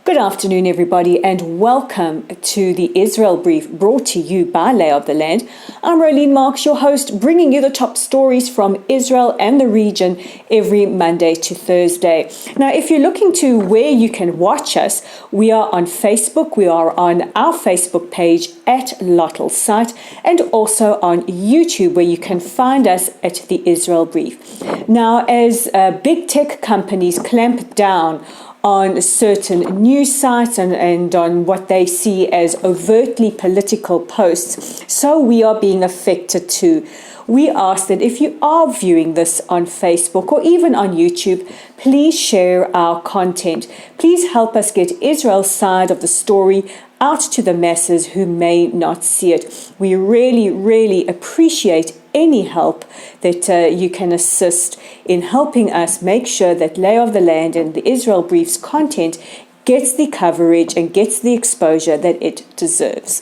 Good afternoon, everybody, and welcome to the Israel Brief brought to you by Lay of the Land. I'm Rolene Marks, your host, bringing you the top stories from Israel and the region every Monday to Thursday. Now, if you're looking to where you can watch us, we are on Facebook. We are on our Facebook page at Lottel Site and also on YouTube, where you can find us at the Israel Brief. Now, as big tech companies clamp down on certain news sites and on what they see as overtly political posts, so we are being affected too. We ask that if you are viewing this on Facebook or even on YouTube, please share our content. Please help us get Israel's side of the story out to the masses who may not see it. We really appreciate any help that you can assist in helping us make sure that Lay of the Land and the Israel Brief's content gets the coverage and gets the exposure that it deserves.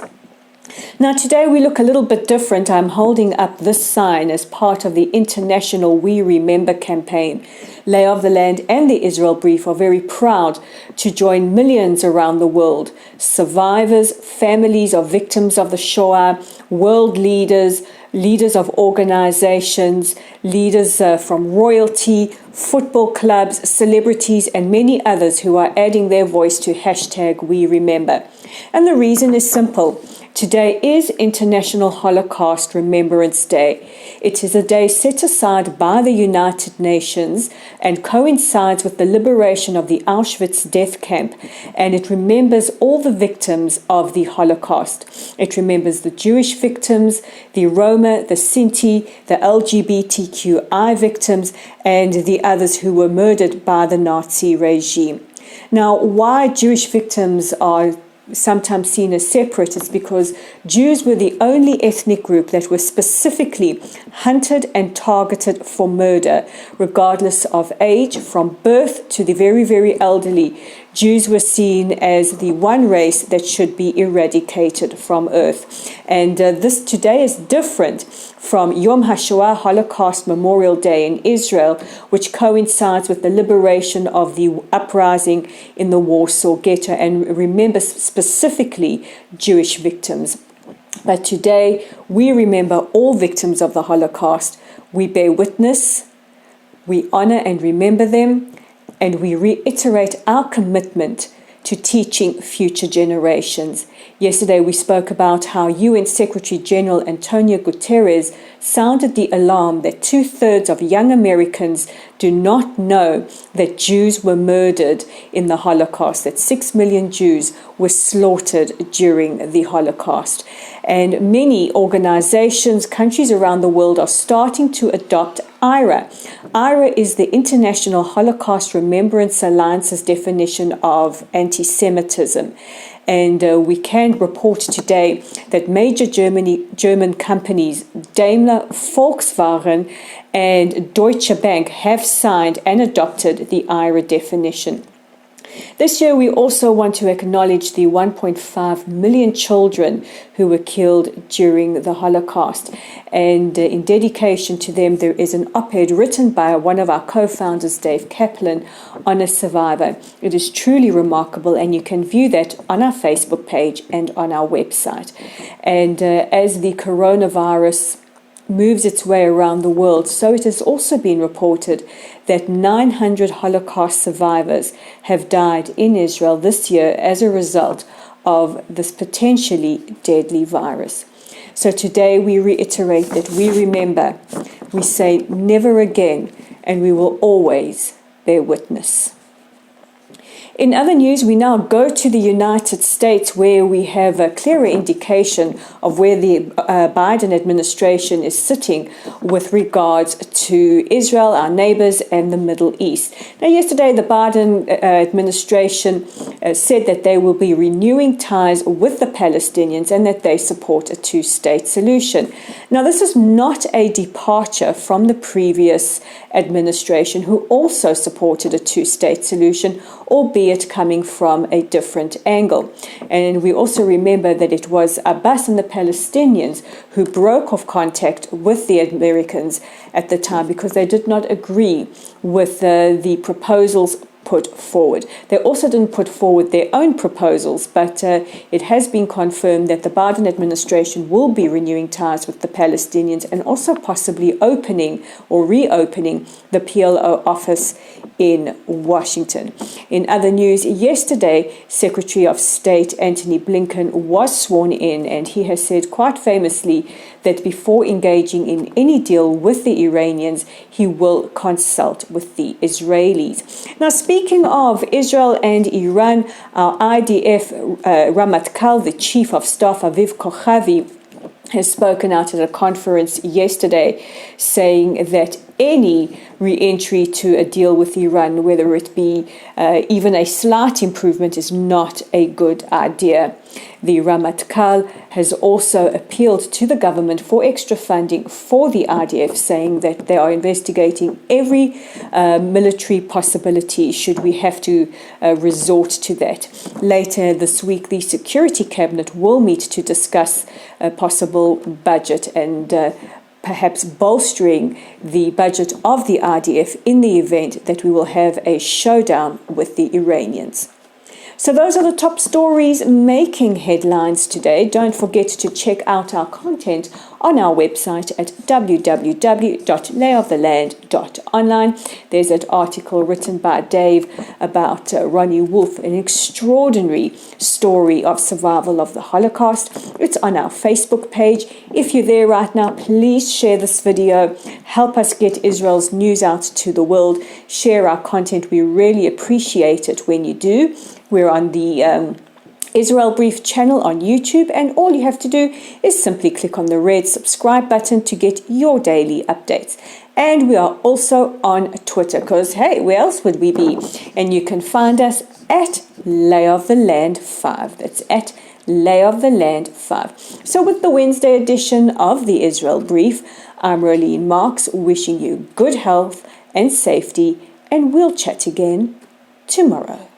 Now, today we look a little bit different. I'm holding up this sign as part of the international We Remember campaign. Lay of the Land and the Israel Brief are very proud to join millions around the world, survivors, families of victims of the Shoah, world leaders, leaders of organizations, leaders from royalty, football clubs, celebrities, and many others who are adding their voice to hashtag We Remember. And the reason is simple. Today is International Holocaust Remembrance Day. It is a day set aside by the United Nations and coincides with the liberation of the Auschwitz death camp, and it remembers all the victims of the Holocaust. It remembers the Jewish victims, the Roma, the Sinti, the LGBTQI victims, and the others who were murdered by the Nazi regime. Now, why Jewish victims are sometimes seen as separate is because Jews were the only ethnic group that were specifically hunted and targeted for murder, regardless of age, from birth to the very elderly. Jews were seen as the one race that should be eradicated from earth. And this today is different from Yom HaShoah, Holocaust Memorial Day in Israel, which coincides with the liberation of the uprising in the Warsaw Ghetto and remembers specifically Jewish victims. But today, we remember all victims of the Holocaust. We bear witness, we honor and remember them, and we reiterate our commitment to teaching future generations. Yesterday, we spoke about how UN Secretary General Antonio Guterres sounded the alarm that 2/3 of young Americans do not know that Jews were murdered in the Holocaust, that 6 million Jews were slaughtered during the Holocaust. And many organizations, countries around the world are starting to adopt IRA. IRA is the International Holocaust Remembrance Alliance's definition of anti-Semitism. And we can report today that major German companies, Daimler, Volkswagen, and Deutsche Bank have signed and adopted the IRA definition. This year, we also want to acknowledge the 1.5 million children who were killed during the Holocaust. And in dedication to them, there is an op-ed written by one of our co-founders, Dave Kaplan, on a survivor. It is truly remarkable, and you can view that on our Facebook page and on our website. And as the coronavirus moves its way around the world, so it has also been reported that 900 Holocaust survivors have died in Israel this year as a result of this potentially deadly virus. So today we reiterate that we remember, we say never again, and we will always bear witness. In other news, we now go to the United States, where we have a clearer indication of where the Biden administration is sitting with regards to Israel, our neighbors, and the Middle East. Now, yesterday, the Biden administration said that they will be renewing ties with the Palestinians and that they support a two-state solution. Now, this is not a departure from the previous administration, who also supported a two-state solution, albeit coming from a different angle. And we also remember that it was Abbas and the Palestinians who broke off contact with the Americans at the time because they did not agree with the proposals put forward. They also didn't put forward their own proposals, but it has been confirmed that the Biden administration will be renewing ties with the Palestinians and also possibly opening or reopening the PLO office in Washington. In other news, yesterday, Secretary of State Antony Blinken was sworn in, and he has said quite famously that before engaging in any deal with the Iranians, he will consult with the Israelis. Now, speaking of Israel and Iran, our IDF Ramatkal, the Chief of Staff, Aviv Kochavi, has spoken out at a conference yesterday saying that any re-entry to a deal with Iran, whether it be even a slight improvement, is not a good idea. The Ramatkal has also appealed to the government for extra funding for the IDF, saying that they are investigating every military possibility should we have to resort to that. Later this week, the Security Cabinet will meet to discuss a possible budget and perhaps bolstering the budget of the IDF in the event that we will have a showdown with the Iranians. So those are the top stories making headlines today. Don't forget to check out our content on our website at www.layoftheland.online. There's an article written by Dave about Ronnie Wolf, an extraordinary story of survival of the Holocaust. It's on our Facebook page. If you're there right now, please share this video. Help us get Israel's news out to the world. Share our content. We really appreciate it when you do. We're on the Israel Brief channel on YouTube, and all you have to do is simply click on the red subscribe button to get your daily updates. And we are also on Twitter, because hey, where else would we be? And you can find us at Lay of the Land 5. That's at Lay of the Land 5. So with the Wednesday edition of the Israel Brief, I'm Rolene Marks, wishing you good health and safety, and we'll chat again tomorrow.